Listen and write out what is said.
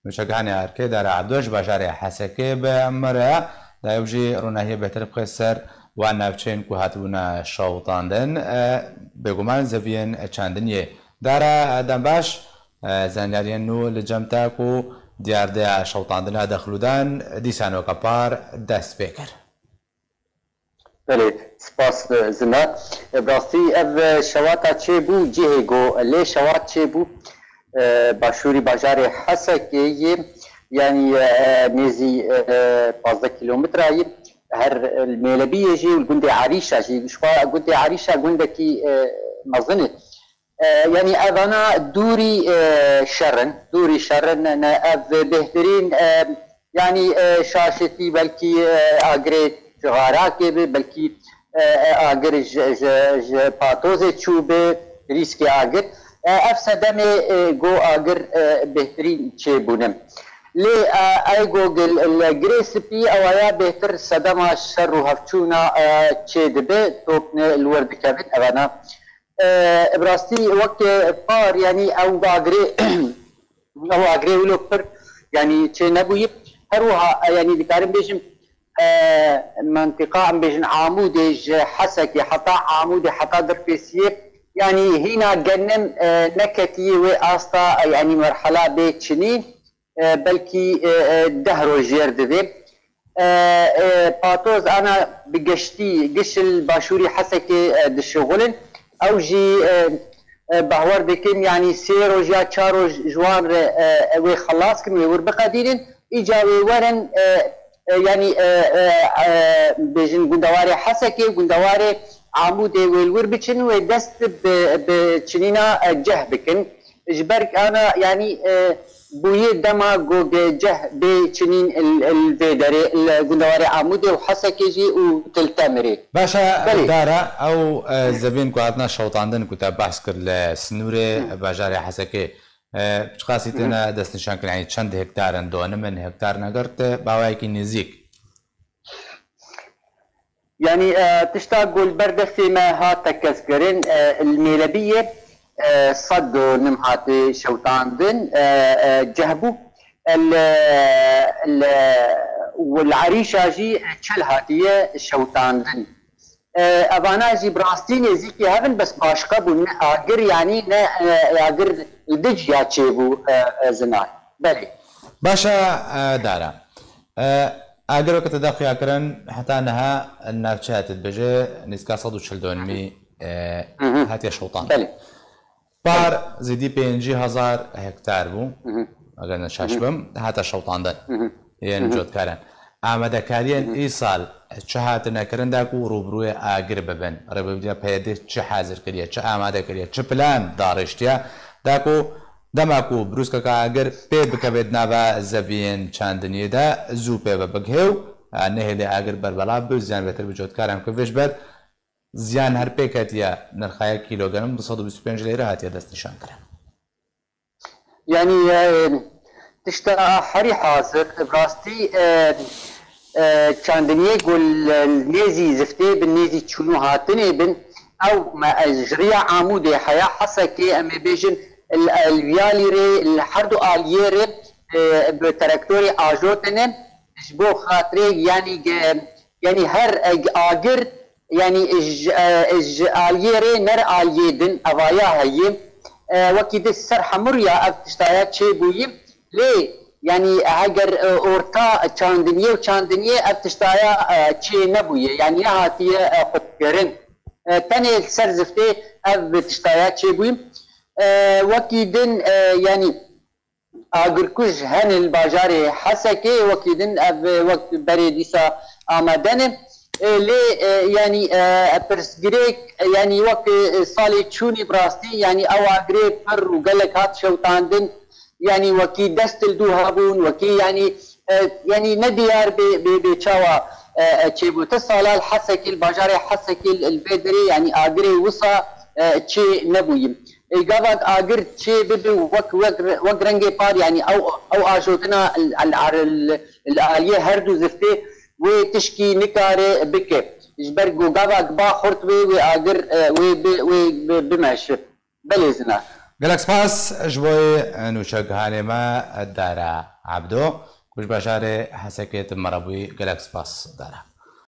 نوشەکانی ئارکێ دارا عەبدۆش باژارێ حەسەکێ بە ئەمەرە دایوژی ڕووناهیە بێتر بخێ سەر وان ناوچەین و هاتبوونە شەوتاندن بێگومان زەڤیەن چاندنیە دارا ئەدەم باش زانیاریان و لە جەمتاک و دیاردەیە شەوتاندنە دەخلودان دیسانۆکە پار دەست پێ کرد. بله سپاس زنا براستی اف شواتا چه بو جهگو لی شوات چه بو باشوری باجار حسکه يعني نزي 15 كيلومتر هر الميلبيه جي والجندي عريشه جي شويه جندي عريشه جندكي مظنه يعني انا دوري شرن انا بهترين يعني شاشتي بلكي اجري غاراكي بلكي اجر باتوزي تشوبه ريسكي اجر افسدمي جو اجر بهترين تشيبونم لي اي جوجل الجريسبي او يا بهتر صدمه شر وهفتشونا تشيدبه توبن الورد كابت انا براستي وقت بار يعني او اجري ولوبر يعني تشي نبوي هروها يعني ذكرين بيجم منطقة عم بيجن عمودي حسكي حتى عمودي حتى دربيسية يعني هنا جنم نكتي واسطة يعني مرحلة بيتشنين بلكي دهرو جيرد ذي باتوز انا بقشتي قش الباشوري حسكي دشغلن او جي بهور بكم يعني سيرو جا تشارو جوان وي خلاص كم يور بقديرن ايجابي ورن يعني بيجن قندواري حسكي وقندواري عمودي والور بتشن ودست بتشنينا جه بكن جبرك انا يعني بويه دما جوج جه بتشنين الفيدري القندواري عمودي وحسكي جي وتلتمري باشا دارا او زبين كواتنا شوطاندن كنت بحث كر لسنوري باجاري حسكي بشخاصي تنا دست نشان كل يعني چند هكتارن دون من هكتار نگرت باوايكي نزيك يعني تشتاق البردة ما هات تكسكرين الميلبية صدوا نمهاتي شوطاندن جهبو والعريشة جي تشلهاتية شوطاندن ابانا جي براستين زيكي هذن بس باشقه بو اجر يعني اجر الدج يا تشيبو زنان بلي باشا دارا اجر وقت تدخل كرن حتى انها النافشات البجي نسكا صدو شلدونمي هاتي شوطان بلي بار زيدي بينجي هزار هكتار بو اگر نشاشبم هاتا شوطان دن يعني جود كارن ئامادەکاریان ئیساڵ چه هاتنەکردندا و ڕوبڕووی ئاگر ببن ڕێبەدیا پێدێت چه حاضر کردە چه ئامادەکردە چه پلان داڕشتە داکو دەماکو و بروسکەکە ئاگر پێ بکەبێت ناوە زەڤین چاندنیەدا زوو پێ بە بگهێ و نەهێڵێ ئاگر بەربەڵا بێ زیان بێتر بجۆتکارم کە vێش بەر زیان هەر پێکەتیە نرخایە کیلۆگرم 225 لێرە هاتیە دەستنیشان کرا يعني تشتا حري حاضر براستي چاندنيه قول النيزي زفتي بالنيزي تشونو هاتني بن او ما اجريا عمودي حياه حسكي ام بيجن الفياليري الحردو اليري بتراكتوري اجوتنه جبو خاطري يعني هر اجر يعني اج اليري نر اليدن اوايا هي وكيد السرحه مريا افتشتايات شي بويم ليه يعني هاجر اورتا چاندنيه وچاندنيه افتشتايا تشي نبويه يعني هاتيه قدرن تاني السرزفتي افتشتايا تشي بويم وكيدن يعني اگر كوج هن الباجاري حسكي وكيدن وقت بريديسا آمدن ليه يعني برسجريك يعني وقت صالي تشوني براستي يعني او اجري بر وقالك هات شوطاندن يعني وكي دست الدوهابون وكي يعني نديار بتشاوا تشيبو تصال الحسكي الباجاري حسكي البدري يعني اجري وصا تشي نبويم اجابات اجر تشي ببي وك رنجي بار يعني او اجوتنا الاليه هردو زفتي وتشكي نكاري بك جبرجو جابك با خرطبي واجر و بمشي بلزنا قالك سباس جبوي نوشق هانما الدارة عبدو كوش بشاري حسكيت مربوي قالك سباس دارة